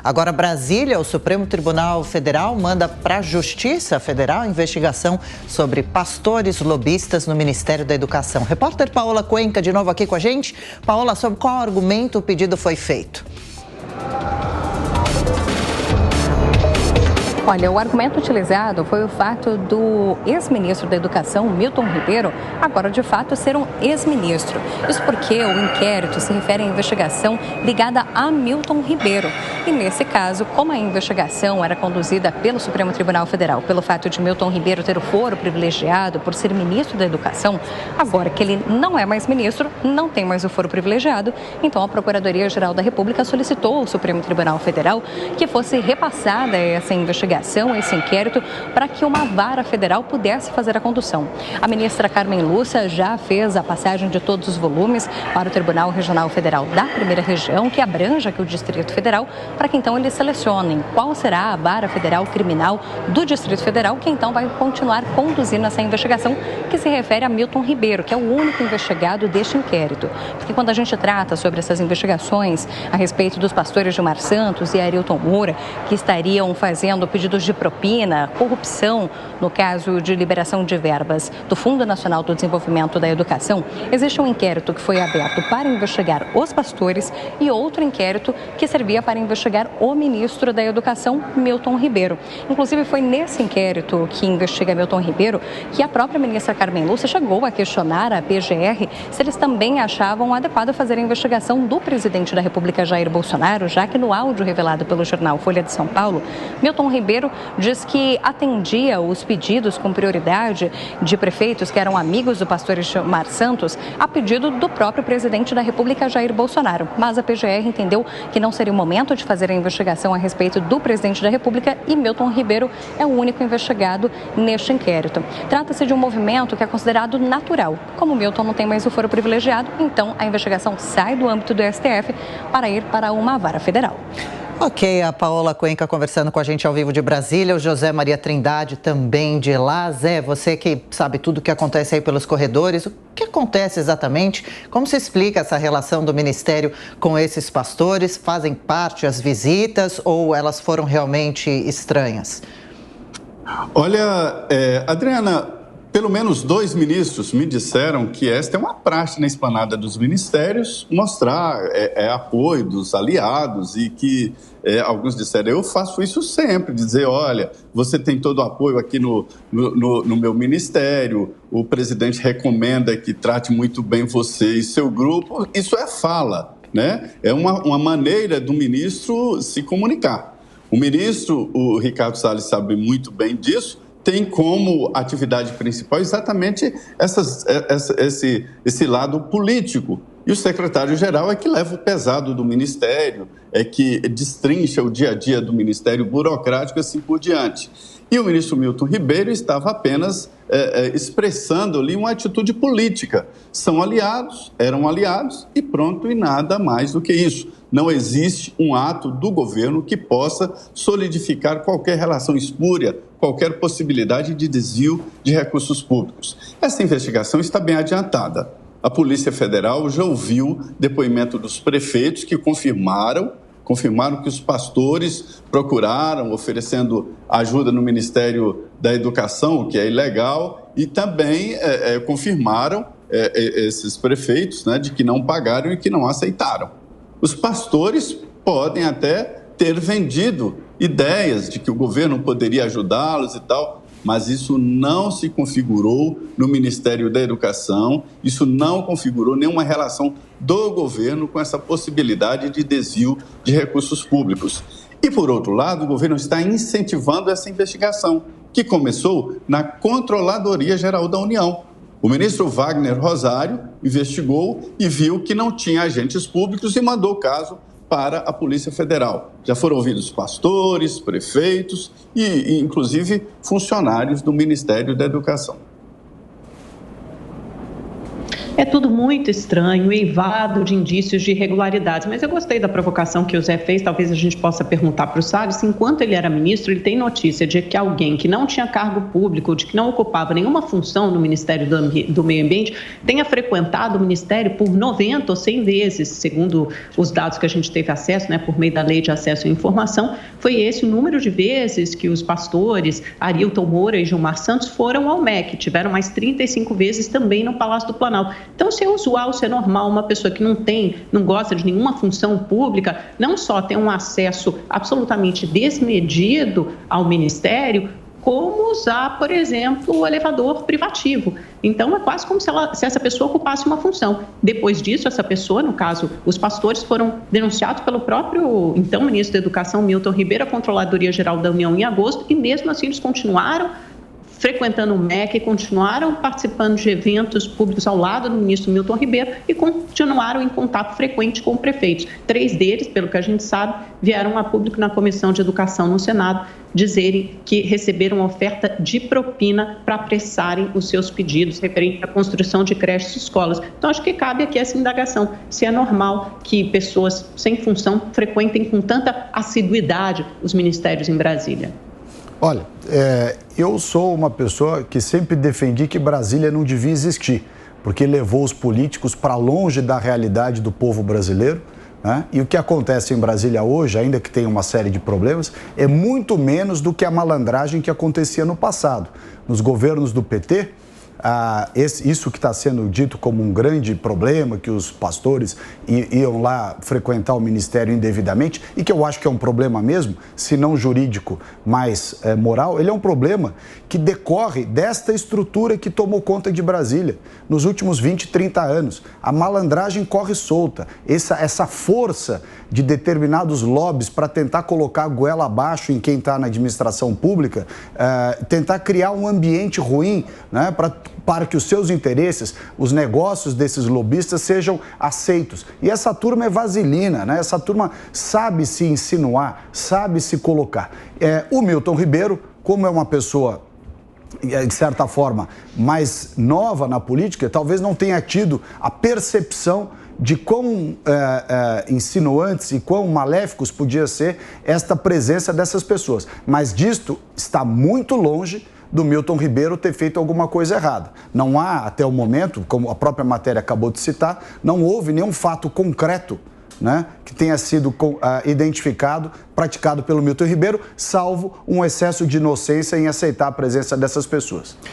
Agora, Brasília, o Supremo Tribunal Federal manda para a Justiça Federal investigação sobre pastores lobistas no Ministério da Educação. Repórter Paola Cuenca de novo aqui com a gente. Paola, sobre qual argumento o pedido foi feito? Olha, o argumento utilizado foi o fato do ex-ministro da Educação, Milton Ribeiro, agora de fato ser um ex-ministro. Isso porque o inquérito se refere à investigação ligada a Milton Ribeiro. E nesse caso, como a investigação era conduzida pelo Supremo Tribunal Federal, pelo fato de Milton Ribeiro ter o foro privilegiado por ser ministro da Educação, agora que ele não é mais ministro, não tem mais o foro privilegiado, então a Procuradoria-Geral da República solicitou ao Supremo Tribunal Federal que fosse repassada essa investigação, esse inquérito, para que uma vara federal pudesse fazer a condução. A ministra Carmen Lúcia já fez a passagem de todos os volumes para o Tribunal Regional Federal da Primeira Região, que abrange aqui o Distrito Federal, para que então eles selecionem qual será a vara federal criminal do Distrito Federal, que então vai continuar conduzindo essa investigação, que se refere a Milton Ribeiro, que é o único investigado deste inquérito. Porque quando a gente trata sobre essas investigações a respeito dos pastores Gilmar Santos e Arilton Moura, que estariam fazendo pedidos de propina, corrupção, no caso de liberação de verbas do Fundo Nacional do Desenvolvimento da Educação, existe um inquérito que foi aberto para investigar os pastores e outro inquérito que servia para investigar o ministro da Educação, Milton Ribeiro. Inclusive, foi nesse inquérito que investiga Milton Ribeiro que a própria ministra Carmen Lúcia chegou a questionar a PGR se eles também achavam adequado fazer a investigação do presidente da República, Jair Bolsonaro, já que no áudio revelado pelo jornal Folha de São Paulo, Milton Ribeiro diz que atendia os pedidos com prioridade de prefeitos que eram amigos do pastor Gilmar Santos a pedido do próprio presidente da República, Jair Bolsonaro. Mas a PGR entendeu que não seria o momento de fazer a investigação a respeito do presidente da República e Milton Ribeiro é o único investigado neste inquérito. Trata-se de um movimento que é considerado natural. Como Milton não tem mais o foro privilegiado, então a investigação sai do âmbito do STF para ir para uma vara federal. Ok, a Paola Cuenca conversando com a gente ao vivo de Brasília, o José Maria Trindade também de lá. Zé, você que sabe tudo o que acontece aí pelos corredores, o que acontece exatamente? Como se explica essa relação do Ministério com esses pastores? Fazem parte as visitas ou elas foram realmente estranhas? Olha, Adriana, pelo menos 2 ministros me disseram que esta é uma praxe na esplanada dos ministérios, mostrar apoio dos aliados e que alguns disseram, eu faço isso sempre, dizer, olha, você tem todo o apoio aqui no meu ministério, o presidente recomenda que trate muito bem você e seu grupo, isso é fala, né? É uma maneira do ministro se comunicar. O ministro, o Ricardo Salles, sabe muito bem disso, tem como atividade principal exatamente esse lado político. E o secretário-geral é que leva o pesado do ministério, é que destrincha o dia a dia do ministério burocrático e assim por diante. E o ministro Milton Ribeiro estava apenas expressando ali uma atitude política. São aliados, eram aliados e pronto, e nada mais do que isso. Não existe um ato do governo que possa solidificar qualquer relação espúria, qualquer possibilidade de desvio de recursos públicos. Essa investigação está bem adiantada. A Polícia Federal já ouviu depoimento dos prefeitos que confirmaram que os pastores procuraram, oferecendo ajuda no Ministério da Educação, o que é ilegal, e também confirmaram esses prefeitos, né, de que não pagaram e que não aceitaram. Os pastores podem até ter vendido ideias de que o governo poderia ajudá-los e tal, mas isso não se configurou no Ministério da Educação, isso não configurou nenhuma relação do governo com essa possibilidade de desvio de recursos públicos. E, por outro lado, o governo está incentivando essa investigação, que começou na Controladoria Geral da União. O ministro Wagner Rosário investigou e viu que não tinha agentes públicos e mandou o caso para a Polícia Federal. Já foram ouvidos pastores, prefeitos e inclusive, funcionários do Ministério da Educação. É tudo muito estranho, eivado de indícios de irregularidades, mas eu gostei da provocação que o Zé fez. Talvez a gente possa perguntar para o Salles se, enquanto ele era ministro, ele tem notícia de que alguém que não tinha cargo público, de que não ocupava nenhuma função no Ministério do Meio Ambiente, tenha frequentado o Ministério por 90 ou 100 vezes, segundo os dados que a gente teve acesso, né, por meio da Lei de Acesso à Informação. Foi esse o número de vezes que os pastores Arilton Moura e Gilmar Santos foram ao MEC, tiveram mais 35 vezes também no Palácio do Planalto. Então, se é usual, se é normal, uma pessoa que não gosta de nenhuma função pública, não só tem um acesso absolutamente desmedido ao Ministério, como usar, por exemplo, o elevador privativo. Então, é quase como se essa pessoa ocupasse uma função. Depois disso, essa pessoa, no caso, os pastores foram denunciados pelo próprio, então, ministro da Educação, Milton Ribeiro, à Controladoria Geral da União em agosto, e mesmo assim eles continuaram frequentando o MEC, continuaram participando de eventos públicos ao lado do ministro Milton Ribeiro e continuaram em contato frequente com prefeitos. 3 deles, pelo que a gente sabe, vieram a público na Comissão de Educação no Senado dizerem que receberam oferta de propina para apressarem os seus pedidos referente à construção de creches e escolas. Então, acho que cabe aqui essa indagação, se é normal que pessoas sem função frequentem com tanta assiduidade os ministérios em Brasília. Olha, eu sou uma pessoa que sempre defendi que Brasília não devia existir, porque levou os políticos para longe da realidade do povo brasileiro, né? E o que acontece em Brasília hoje, ainda que tenha uma série de problemas, é muito menos do que a malandragem que acontecia no passado. Nos governos do PT, isso que está sendo dito como um grande problema, que os pastores iam lá frequentar o ministério indevidamente, e que eu acho que é um problema mesmo, se não jurídico, mas moral, ele é um problema que decorre desta estrutura que tomou conta de Brasília nos últimos 20, 30 anos. A malandragem corre solta, essa força de determinados lobbies para tentar colocar a goela abaixo em quem está na administração pública, tentar criar um ambiente ruim, né, para que os seus interesses, os negócios desses lobistas sejam aceitos. E essa turma é vaselina, né? Essa turma sabe se insinuar, sabe se colocar. O Milton Ribeiro, como é uma pessoa, de certa forma, mais nova na política, talvez não tenha tido a percepção de quão insinuantes e quão maléficos podia ser esta presença dessas pessoas. Mas disto está muito longe do Milton Ribeiro ter feito alguma coisa errada. Não há, até o momento, como a própria matéria acabou de citar, não houve nenhum fato concreto, né, que tenha sido identificado, praticado pelo Milton Ribeiro, salvo um excesso de inocência em aceitar a presença dessas pessoas.